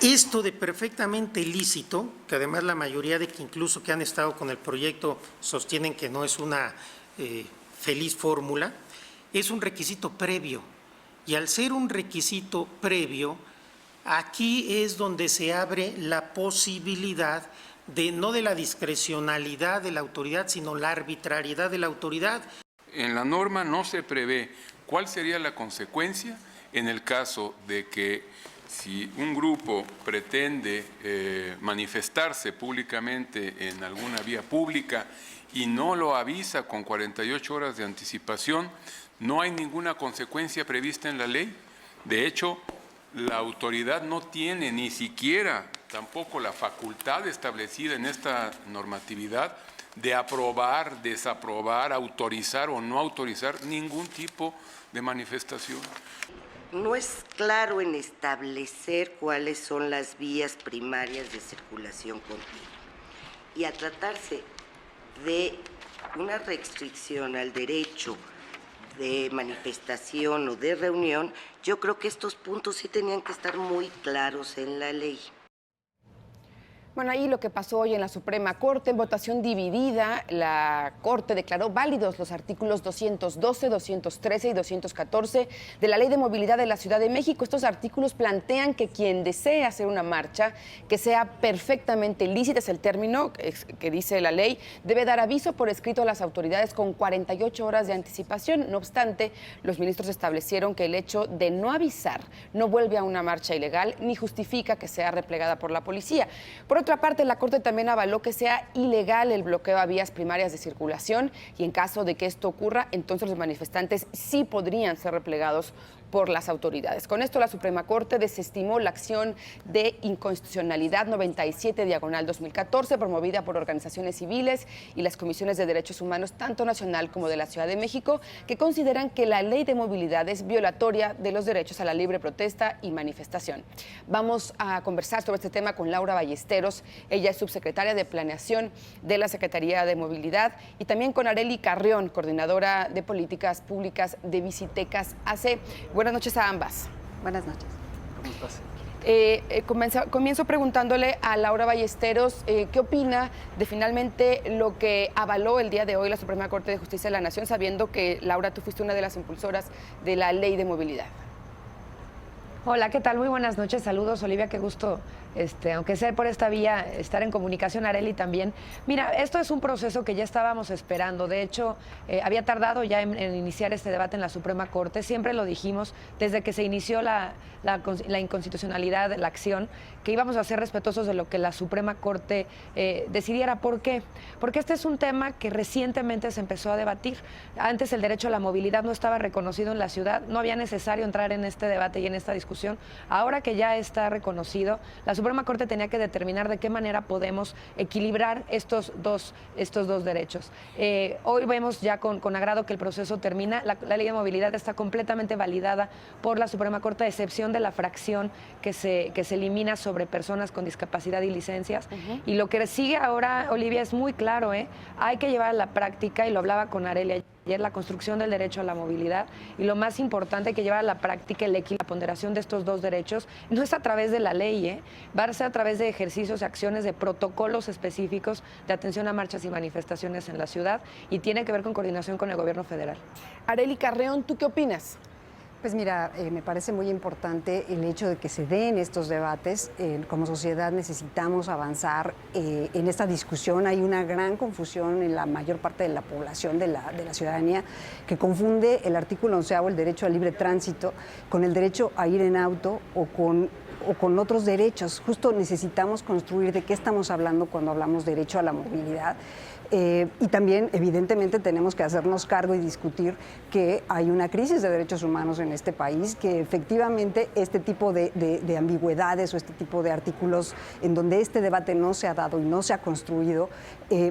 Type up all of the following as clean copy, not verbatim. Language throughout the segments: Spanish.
Esto de perfectamente lícito, que además la mayoría de que incluso que han estado con el proyecto sostienen que no es una feliz fórmula, es un requisito previo. Y al ser un requisito previo, aquí es donde se abre la posibilidad de no de la discrecionalidad de la autoridad, sino la arbitrariedad de la autoridad. En la norma no se prevé cuál sería la consecuencia en el caso de que si un grupo pretende manifestarse públicamente en alguna vía pública y no lo avisa con 48 horas de anticipación, no hay ninguna consecuencia prevista en la ley. De hecho, la autoridad no tiene ni siquiera tampoco la facultad establecida en esta normatividad de aprobar, desaprobar, autorizar o no autorizar ningún tipo de manifestación. No es claro en establecer cuáles son las vías primarias de circulación continua. Y a tratarse de una restricción al derecho de manifestación o de reunión, yo creo que estos puntos sí tenían que estar muy claros en la ley. Bueno, ahí lo que pasó hoy en la Suprema Corte, en votación dividida, la Corte declaró válidos los artículos 212, 213 y 214 de la Ley de Movilidad de la Ciudad de México. Estos artículos plantean que quien desee hacer una marcha que sea perfectamente lícita, es el término que dice la ley, debe dar aviso por escrito a las autoridades con 48 horas de anticipación. No obstante, los ministros establecieron que el hecho de no avisar no vuelve a una marcha ilegal ni justifica que sea replegada por la policía. Por otra parte, la Corte también avaló que sea ilegal el bloqueo a vías primarias de circulación y en caso de que esto ocurra, entonces los manifestantes sí podrían ser replegados por las autoridades. Con esto, la Suprema Corte desestimó la acción de inconstitucionalidad 97/2014 promovida por organizaciones civiles y las comisiones de derechos humanos tanto nacional como de la Ciudad de México, que consideran que la ley de movilidad es violatoria de los derechos a la libre protesta y manifestación. Vamos a conversar sobre este tema con Laura Ballesteros. Ella es subsecretaria de Planeación de la Secretaría de Movilidad, y también con Arely Carrión, coordinadora de políticas públicas de Visitecas AC. Buenas noches a ambas. Buenas noches. ¿Cómo estás? Comienzo preguntándole a Laura Ballesteros qué opina de finalmente lo que avaló el día de hoy la Suprema Corte de Justicia de la Nación, sabiendo que, Laura, tú fuiste una de las impulsoras de la Ley de Movilidad. Hola, ¿qué tal? Muy buenas noches. Saludos, Olivia, qué gusto, aunque sea por esta vía, estar en comunicación. Arely también. Mira, esto es un proceso que ya estábamos esperando. De hecho, había tardado ya en iniciar este debate en la Suprema Corte. Siempre lo dijimos desde que se inició la inconstitucionalidad de la acción, que íbamos a ser respetuosos de lo que la Suprema Corte decidiera. ¿Por qué? Porque este es un tema que recientemente se empezó a debatir. Antes el derecho a la movilidad no estaba reconocido en la ciudad, no había necesario entrar en este debate y en esta discusión. Ahora que ya está reconocido, la Suprema Corte tenía que determinar de qué manera podemos equilibrar estos dos derechos. Hoy vemos ya con agrado que el proceso termina. La ley de movilidad está completamente validada por la Suprema Corte, a excepción de la fracción que se elimina sobre personas con discapacidad y licencias. Y lo que sigue ahora, Olivia, es muy claro, hay que llevar a la práctica, y lo hablaba con Arely ayer, la construcción del derecho a la movilidad, y lo más importante, que llevar a la práctica el equilibrio, la ponderación de estos dos derechos. No es a través de la ley, va a ser a través de ejercicios y acciones, de protocolos específicos de atención a marchas y manifestaciones en la ciudad, y tiene que ver con coordinación con el gobierno federal. Arely Carrión, ¿tú qué opinas? Pues mira, me parece muy importante el hecho de que se den estos debates. Como sociedad necesitamos avanzar en esta discusión. Hay una gran confusión en la mayor parte de la población, de la ciudadanía, que confunde el artículo 11º, el derecho al libre tránsito, con el derecho a ir en auto o con otros derechos. Justo necesitamos construir de qué estamos hablando cuando hablamos de derecho a la movilidad. Y también, evidentemente, tenemos que hacernos cargo y discutir que hay una crisis de derechos humanos en este país, que efectivamente este tipo de ambigüedades o este tipo de artículos en donde este debate no se ha dado y no se ha construido,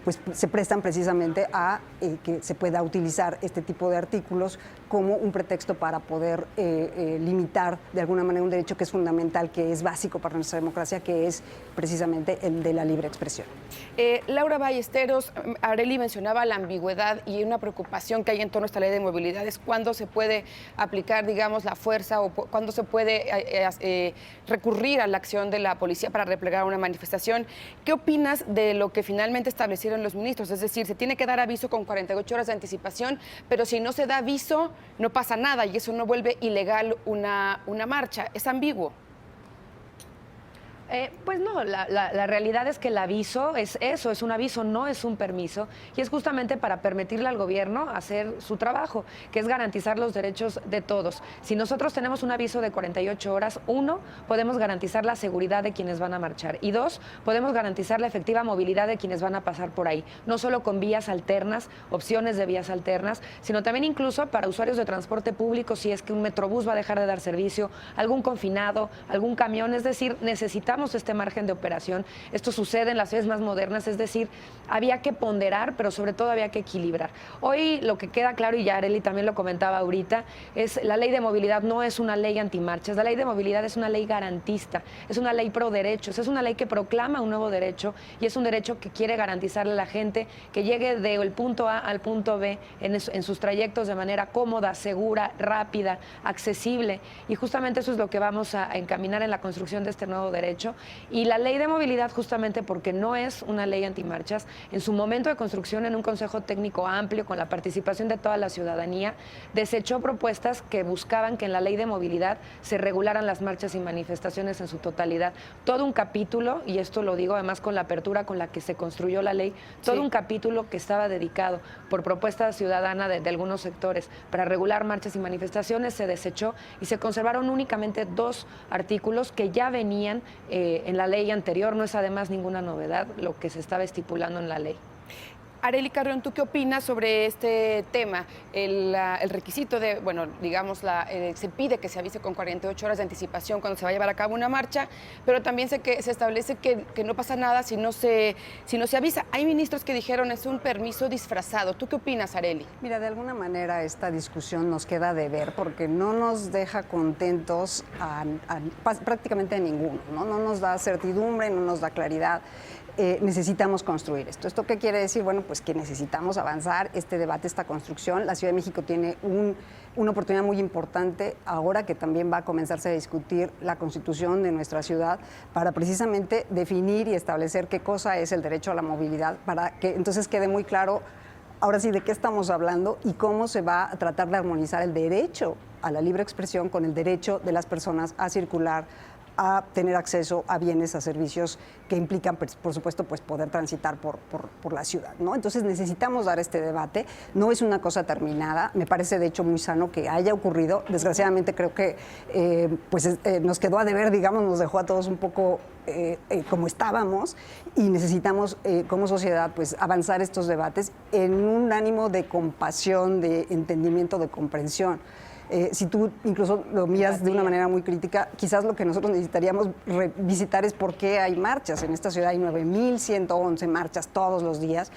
pues se prestan precisamente a que se pueda utilizar este tipo de artículos como un pretexto para poder limitar de alguna manera un derecho que es fundamental, que es básico para nuestra democracia, que es precisamente el de la libre expresión. Laura Ballesteros, Arely mencionaba la ambigüedad y una preocupación que hay en torno a esta ley de movilidad es cuándo se puede aplicar, digamos, la fuerza o cuándo se puede recurrir a la acción de la policía para replegar una manifestación. ¿Qué opinas de lo que finalmente establecieron los ministros? Es decir, se tiene que dar aviso con 48 horas de anticipación, pero si no se da aviso, no pasa nada y eso no vuelve ilegal una marcha. Es ambiguo. Pues no, la realidad es que el aviso es eso, es un aviso, no es un permiso, y es justamente para permitirle al gobierno hacer su trabajo, que es garantizar los derechos de todos. Si nosotros tenemos un aviso de 48 horas, 1, podemos garantizar la seguridad de quienes van a marchar, y 2, podemos garantizar la efectiva movilidad de quienes van a pasar por ahí, no solo con vías alternas, opciones de vías alternas, sino también incluso para usuarios de transporte público, si es que un metrobús va a dejar de dar servicio, algún confinado, algún camión, es decir, necesitamos este margen de operación. Esto sucede en las ciudades más modernas, es decir, había que ponderar, pero sobre todo había que equilibrar. Hoy lo que queda claro, y ya Arely también lo comentaba ahorita, es la ley de movilidad no es una ley antimarchas, la ley de movilidad es una ley garantista, es una ley pro derechos, es una ley que proclama un nuevo derecho y es un derecho que quiere garantizarle a la gente que llegue del punto A al punto B en sus trayectos de manera cómoda, segura, rápida, accesible, y justamente eso es lo que vamos a encaminar en la construcción de este nuevo derecho. Y la ley de movilidad, justamente porque no es una ley antimarchas, en su momento de construcción en un consejo técnico amplio con la participación de toda la ciudadanía, desechó propuestas que buscaban que en la ley de movilidad se regularan las marchas y manifestaciones en su totalidad. Todo un capítulo, y esto lo digo además con la apertura con la que se construyó la ley, todo un capítulo que estaba dedicado por propuesta ciudadana de algunos sectores para regular marchas y manifestaciones se desechó y se conservaron únicamente 2 artículos que ya venían en la ley anterior. No es además ninguna novedad lo que se estaba estipulando en la ley. Arely Carrión, ¿tú qué opinas sobre este tema? El requisito de, bueno, digamos, se pide que se avise con 48 horas de anticipación cuando se va a llevar a cabo una marcha, pero también se establece que no pasa nada si no se avisa. Hay ministros que dijeron es un permiso disfrazado. ¿Tú qué opinas, Arely? Mira, de alguna manera esta discusión nos queda de ver porque no nos deja contentos prácticamente a ninguno, ¿no? No nos da certidumbre, no nos da claridad. Necesitamos construir esto. ¿Esto qué quiere decir? Bueno, pues que necesitamos avanzar este debate, esta construcción. La Ciudad de México tiene una oportunidad muy importante ahora que también va a comenzarse a discutir la constitución de nuestra ciudad para precisamente definir y establecer qué cosa es el derecho a la movilidad, para que entonces quede muy claro ahora sí de qué estamos hablando y cómo se va a tratar de armonizar el derecho a la libre expresión con el derecho de las personas a circular, a tener acceso a bienes, a servicios que implican, por supuesto, pues poder transitar por la ciudad, ¿no? Entonces necesitamos dar este debate. No es una cosa terminada. Me parece, de hecho, muy sano que haya ocurrido. Desgraciadamente creo que nos quedó a deber, digamos, nos dejó a todos un poco como estábamos y necesitamos como sociedad pues avanzar estos debates en un ánimo de compasión, de entendimiento, de comprensión. Si tú incluso lo miras de una manera muy crítica, quizás lo que nosotros necesitaríamos revisitar es por qué hay marchas. En esta ciudad hay 9.111 marchas todos los días.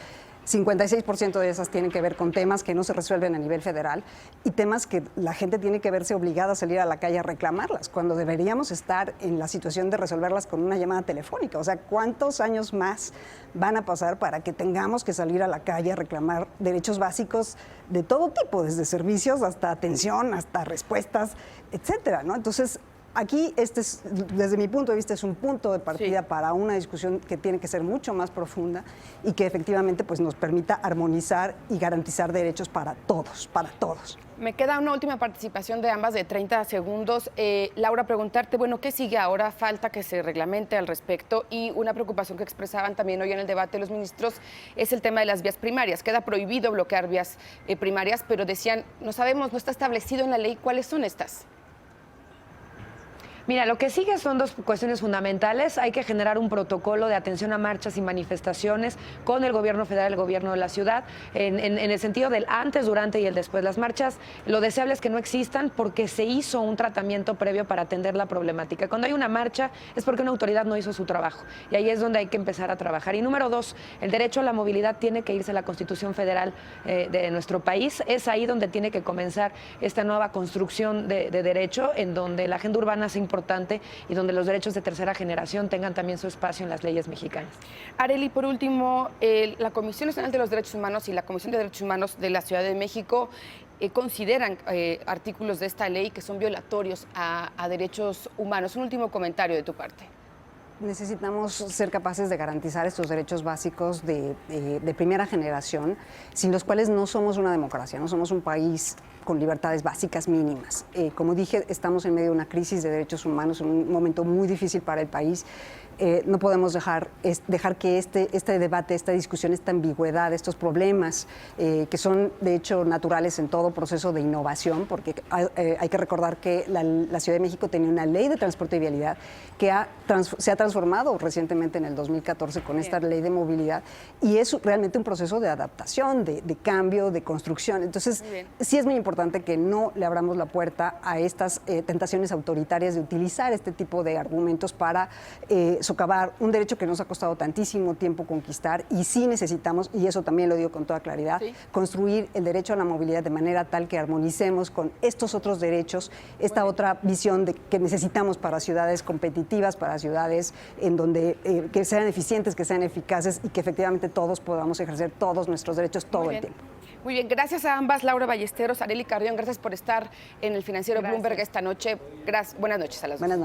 56% de esas tienen que ver con temas que no se resuelven a nivel federal y temas que la gente tiene que verse obligada a salir a la calle a reclamarlas, cuando deberíamos estar en la situación de resolverlas con una llamada telefónica. O sea, ¿cuántos años más van a pasar para que tengamos que salir a la calle a reclamar derechos básicos de todo tipo, desde servicios hasta atención, hasta respuestas, etcétera, ¿no? Entonces, aquí desde mi punto de vista, es un punto de partida para una discusión que tiene que ser mucho más profunda y que efectivamente pues, nos permita armonizar y garantizar derechos para todos, para todos. Me queda una última participación de ambas de 30 segundos. Laura, preguntarte, bueno, ¿qué sigue ahora? Falta que se reglamente al respecto y una preocupación que expresaban también hoy en el debate los ministros es el tema de las vías primarias. Queda prohibido bloquear vías primarias, pero decían, no sabemos, no está establecido en la ley cuáles son estas. Mira, lo que sigue son dos cuestiones fundamentales. Hay que generar un protocolo de atención a marchas y manifestaciones con el gobierno federal y el gobierno de la ciudad, en el sentido del antes, durante y el después. Las marchas, lo deseable es que no existan porque se hizo un tratamiento previo para atender la problemática. Cuando hay una marcha es porque una autoridad no hizo su trabajo y ahí es donde hay que empezar a trabajar. Y número dos, el derecho a la movilidad tiene que irse a la Constitución Federal de nuestro país. Es ahí donde tiene que comenzar esta nueva construcción de derecho, en donde la agenda urbana sea importante y donde los derechos de tercera generación tengan también su espacio en las leyes mexicanas. Arely, por último, la Comisión Nacional de los Derechos Humanos y la Comisión de Derechos Humanos de la Ciudad de México consideran artículos de esta ley que son violatorios a derechos humanos. Un último comentario de tu parte. Necesitamos ser capaces de garantizar estos derechos básicos de primera generación, sin los cuales no somos una democracia, no somos un país con libertades básicas mínimas. Como dije, estamos en medio de una crisis de derechos humanos, en un momento muy difícil para el país. No podemos dejar que este debate, esta discusión, esta ambigüedad, estos problemas que son de hecho naturales en todo proceso de innovación, porque hay que recordar que la Ciudad de México tenía una ley de transporte y vialidad que se ha transformado recientemente en el 2014 con esta ley de movilidad y es realmente un proceso de adaptación, de cambio, de construcción. Entonces, sí es muy importante que no le abramos la puerta a estas tentaciones autoritarias de utilizar este tipo de argumentos para socavar un derecho que nos ha costado tantísimo tiempo conquistar y sí necesitamos, y eso también lo digo con toda claridad, construir el derecho a la movilidad de manera tal que armonicemos con estos otros derechos, esta otra visión que necesitamos para ciudades competitivas, para ciudades en donde que sean eficientes, que sean eficaces y que efectivamente todos podamos ejercer todos nuestros derechos todo el tiempo. Muy bien, gracias a ambas, Laura Ballesteros, Arely Carrión, gracias por estar en el Financiero Bloomberg esta noche. Buenas noches a las dos.